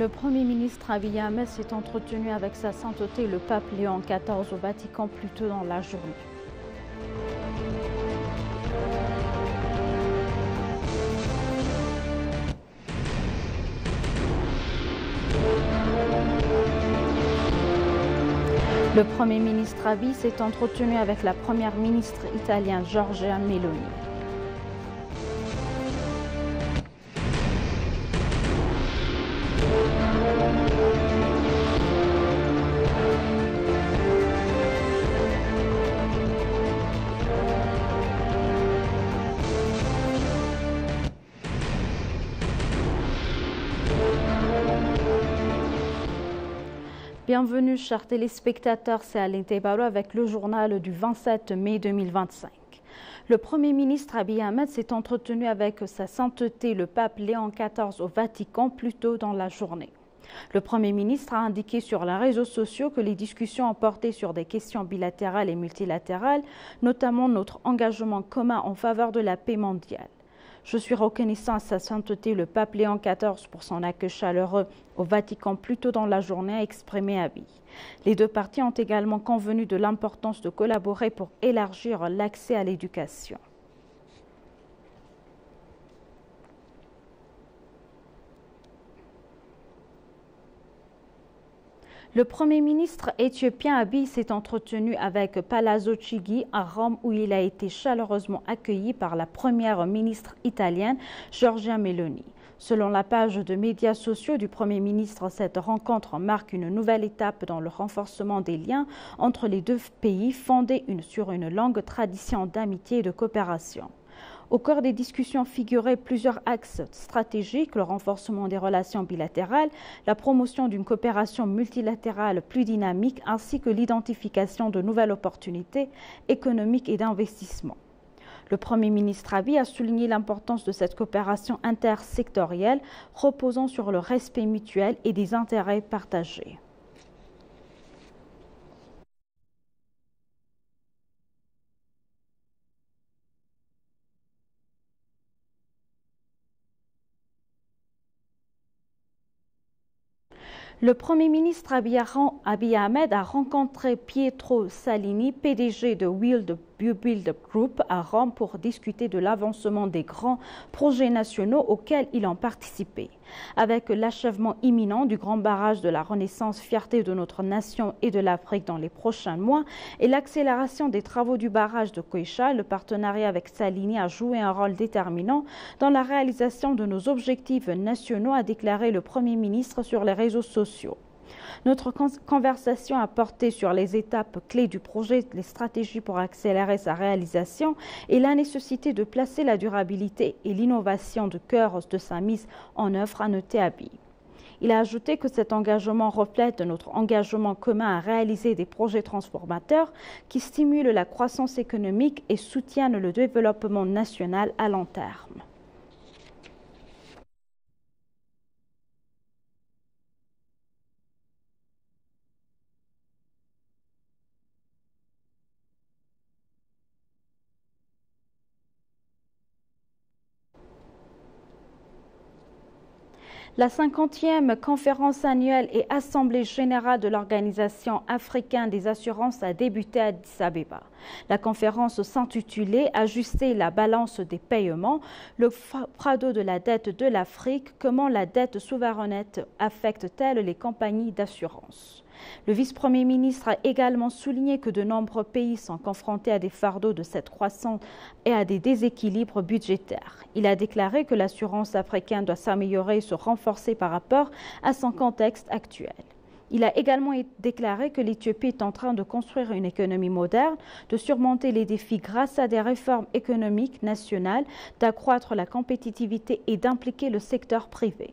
Le Premier ministre Abiy Ahmed s'est entretenu avec sa sainteté le pape Léon XIV au Vatican plus tôt dans la journée. Le Premier ministre Abiy s'est entretenu avec la Première ministre italienne Giorgia Meloni. Bienvenue chers téléspectateurs, c'est Aline Tebalo avec le journal du 27 mai 2025. Le Premier ministre Abiy Ahmed s'est entretenu avec sa sainteté le pape Léon XIV au Vatican plus tôt dans la journée. Le Premier ministre a indiqué sur les réseaux sociaux que les discussions ont porté sur des questions bilatérales et multilatérales, notamment notre engagement commun en faveur de la paix mondiale. Je suis reconnaissant à sa sainteté le pape Léon XIV pour son accueil chaleureux au Vatican plus tôt dans la journée, a exprimé Abiy. Les deux parties ont également convenu de l'importance de collaborer pour élargir l'accès à l'éducation. Le Premier ministre éthiopien Abiy s'est entretenu avec Palazzo Chigi à Rome où il a été chaleureusement accueilli par la Première ministre italienne Giorgia Meloni. Selon la page de médias sociaux du Premier ministre, cette rencontre marque une nouvelle étape dans le renforcement des liens entre les deux pays fondés sur une longue tradition d'amitié et de coopération. Au cœur des discussions figuraient plusieurs axes stratégiques, le renforcement des relations bilatérales, la promotion d'une coopération multilatérale plus dynamique ainsi que l'identification de nouvelles opportunités économiques et d'investissement. Le Premier ministre Abiy a souligné l'importance de cette coopération intersectorielle reposant sur le respect mutuel et des intérêts partagés. Le Premier ministre Abiy Ahmed a rencontré Pietro Salini, PDG de Wild Build Group à Rome pour discuter de l'avancement des grands projets nationaux auxquels il a participé. Avec l'achèvement imminent du grand barrage de la Renaissance, fierté de notre nation et de l'Afrique dans les prochains mois, et l'accélération des travaux du barrage de Koïcha, le partenariat avec Salini a joué un rôle déterminant dans la réalisation de nos objectifs nationaux, a déclaré le Premier ministre sur les réseaux sociaux. Notre conversation a porté sur les étapes clés du projet, les stratégies pour accélérer sa réalisation et la nécessité de placer la durabilité et l'innovation de cœur de sa mise en œuvre, a noté Abiy. Il a ajouté que cet engagement reflète notre engagement commun à réaliser des projets transformateurs qui stimulent la croissance économique et soutiennent le développement national à long terme. La 50e conférence annuelle et assemblée générale de l'Organisation africaine des assurances a débuté à Addis Abeba. La conférence s'intitulait « Ajuster la balance des paiements, le fardeau de la dette de l'Afrique, comment la dette souveraine affecte-t-elle les compagnies d'assurance ?» Le vice-premier ministre a également souligné que de nombreux pays sont confrontés à des fardeaux de cette croissance et à des déséquilibres budgétaires. Il a déclaré que l'assurance africaine doit s'améliorer et se renforcer par rapport à son contexte actuel. Il a également déclaré que l'Éthiopie est en train de construire une économie moderne, de surmonter les défis grâce à des réformes économiques nationales, d'accroître la compétitivité et d'impliquer le secteur privé.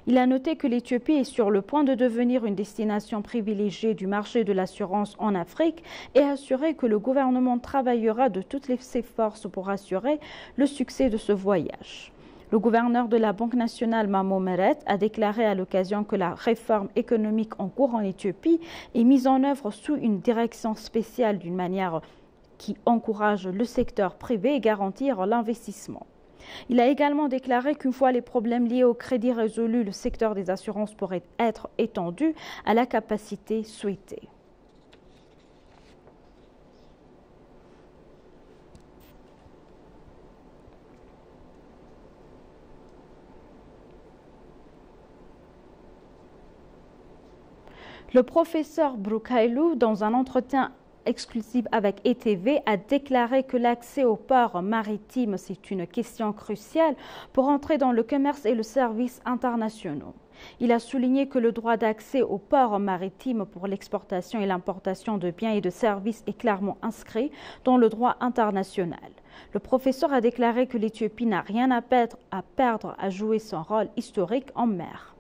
Il a noté que l'Éthiopie est sur le point de devenir une destination privilégiée du marché de l'assurance en Afrique et a assuré que le gouvernement travaillera de toutes ses forces pour assurer le succès de ce voyage. Le gouverneur de la Banque nationale, Mamo Meret, a déclaré à l'occasion que la réforme économique en cours en Éthiopie est mise en œuvre sous une direction spéciale d'une manière qui encourage le secteur privé et garantir l'investissement. Il a également déclaré qu'une fois les problèmes liés au crédit résolus, le secteur des assurances pourrait être étendu à la capacité souhaitée. Le professeur Brooke Hailou, dans un entretien exclusif avec ETV, a déclaré que l'accès au port maritime, c'est une question cruciale pour entrer dans le commerce et le service internationaux. Il a souligné que le droit d'accès au port maritime pour l'exportation et l'importation de biens et de services est clairement inscrit dans le droit international. Le professeur a déclaré que l'Éthiopie n'a rien à perdre à jouer son rôle historique en mer.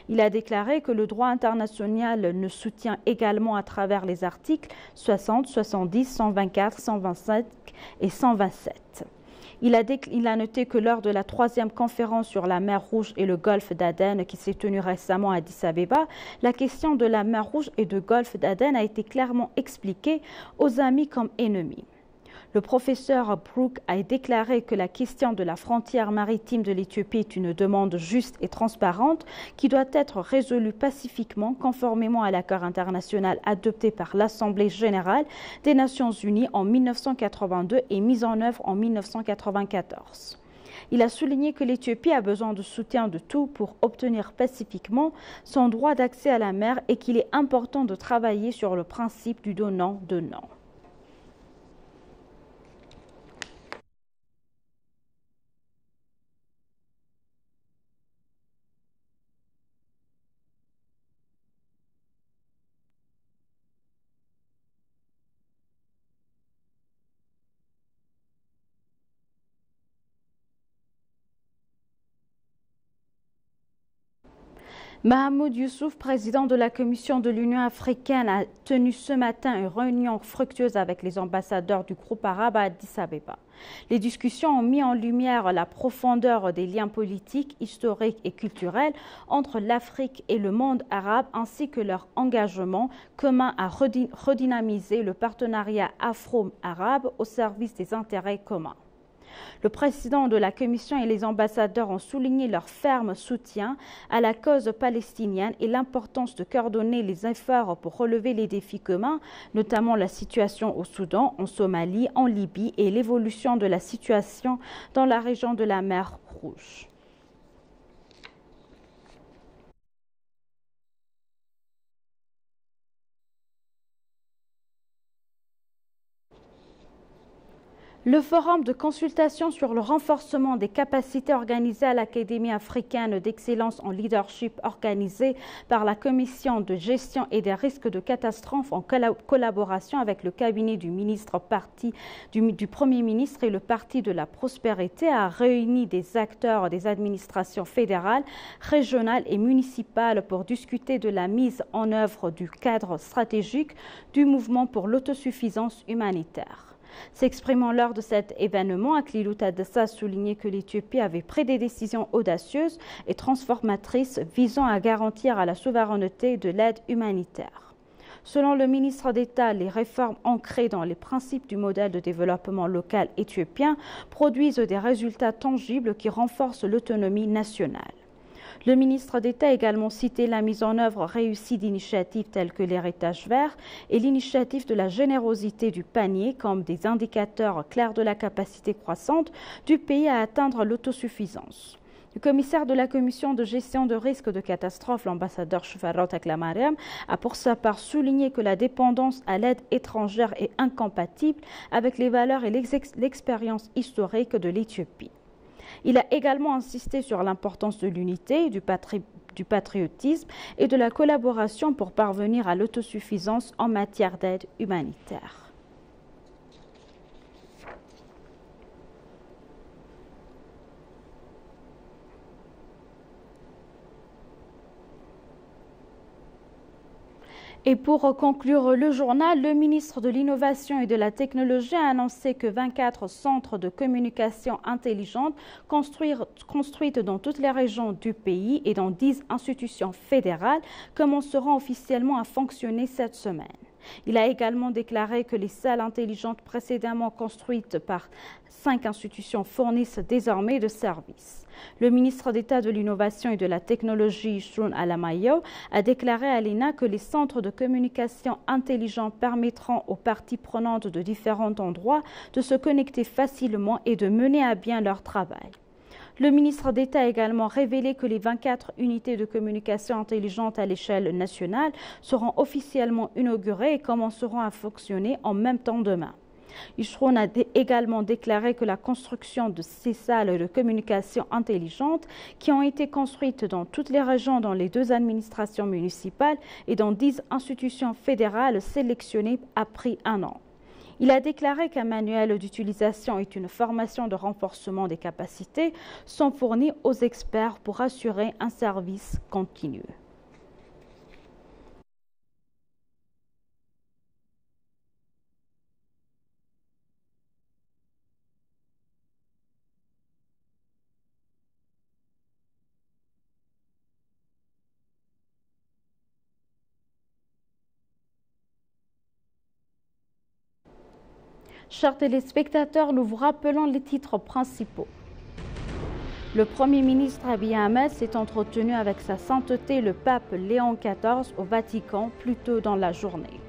Il a déclaré que le droit international nous soutient également à travers les articles 60, 70, 124, 125 et 127. Il a noté que lors de la 3e conférence sur la mer Rouge et le golfe d'Aden qui s'est tenue récemment à Addis Abeba, la question de la mer Rouge et du golfe d'Aden a été clairement expliquée aux amis comme ennemis. Le professeur Brooke a déclaré que la question de la frontière maritime de l'Éthiopie est une demande juste et transparente qui doit être résolue pacifiquement conformément à l'accord international adopté par l'Assemblée générale des Nations unies en 1982 et mis en œuvre en 1994. Il a souligné que l'Éthiopie a besoin de soutien de tout pour obtenir pacifiquement son droit d'accès à la mer et qu'il est important de travailler sur le principe du donnant-donnant. Mahamoud Youssouf, président de la Commission de l'Union africaine, a tenu ce matin une réunion fructueuse avec les ambassadeurs du groupe arabe à Addis Abeba. Les discussions ont mis en lumière la profondeur des liens politiques, historiques et culturels entre l'Afrique et le monde arabe ainsi que leur engagement commun à redynamiser le partenariat afro-arabe au service des intérêts communs. Le président de la Commission et les ambassadeurs ont souligné leur ferme soutien à la cause palestinienne et l'importance de coordonner les efforts pour relever les défis communs, notamment la situation au Soudan, en Somalie, en Libye et l'évolution de la situation dans la région de la mer Rouge. Le forum de consultation sur le renforcement des capacités organisé à l'Académie africaine d'excellence en leadership organisé par la Commission de gestion et des risques de catastrophe en collaboration avec le cabinet du Premier ministre et le Parti de la prospérité a réuni des acteurs des administrations fédérales, régionales et municipales pour discuter de la mise en œuvre du cadre stratégique du mouvement pour l'autosuffisance humanitaire. S'exprimant lors de cet événement, Aklilu Tadessa a souligné que l'Éthiopie avait pris des décisions audacieuses et transformatrices visant à garantir à la souveraineté de l'aide humanitaire. Selon le ministre d'État, les réformes ancrées dans les principes du modèle de développement local éthiopien produisent des résultats tangibles qui renforcent l'autonomie nationale. Le ministre d'État a également cité la mise en œuvre réussie d'initiatives telles que l'héritage vert et l'initiative de la générosité du panier comme des indicateurs clairs de la capacité croissante du pays à atteindre l'autosuffisance. Le commissaire de la Commission de gestion de risques de catastrophe, l'ambassadeur Shfarot Aklamariam, a pour sa part souligné que la dépendance à l'aide étrangère est incompatible avec les valeurs et l'expérience historique de l'Éthiopie. Il a également insisté sur l'importance de l'unité, du patriotisme et de la collaboration pour parvenir à l'autosuffisance en matière d'aide humanitaire. Et pour conclure le journal, le ministre de l'Innovation et de la Technologie a annoncé que 24 centres de communication intelligente construites dans toutes les régions du pays et dans 10 institutions fédérales commenceront officiellement à fonctionner cette semaine. Il a également déclaré que les salles intelligentes précédemment construites par 5 institutions fournissent désormais de services. Le ministre d'État de l'Innovation et de la Technologie, Shroun Alamayo, a déclaré à l'ENA que les centres de communication intelligents permettront aux parties prenantes de différents endroits de se connecter facilement et de mener à bien leur travail. Le ministre d'État a également révélé que les 24 unités de communication intelligente à l'échelle nationale seront officiellement inaugurées et commenceront à fonctionner en même temps demain. Shroun a également déclaré que la construction de ces salles de communication intelligente, qui ont été construites dans toutes les régions dans les 2 administrations municipales et dans 10 institutions fédérales sélectionnées, a pris 1 an. Il a déclaré qu'un manuel d'utilisation et une formation de renforcement des capacités sont fournis aux experts pour assurer un service continu. Chers téléspectateurs, nous vous rappelons les titres principaux. Le Premier ministre Abiy Ahmed s'est entretenu avec sa sainteté le pape Léon XIV au Vatican plus tôt dans la journée.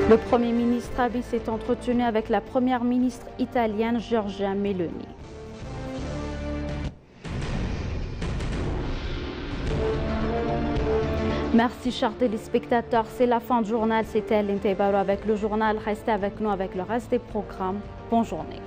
Le Premier ministre Abiy s'est entretenu avec la Première ministre italienne Giorgia Meloni. Merci chers téléspectateurs, c'est la fin du journal, c'était Lintebaro avec le journal. Restez avec nous avec le reste des programmes. Bonne journée.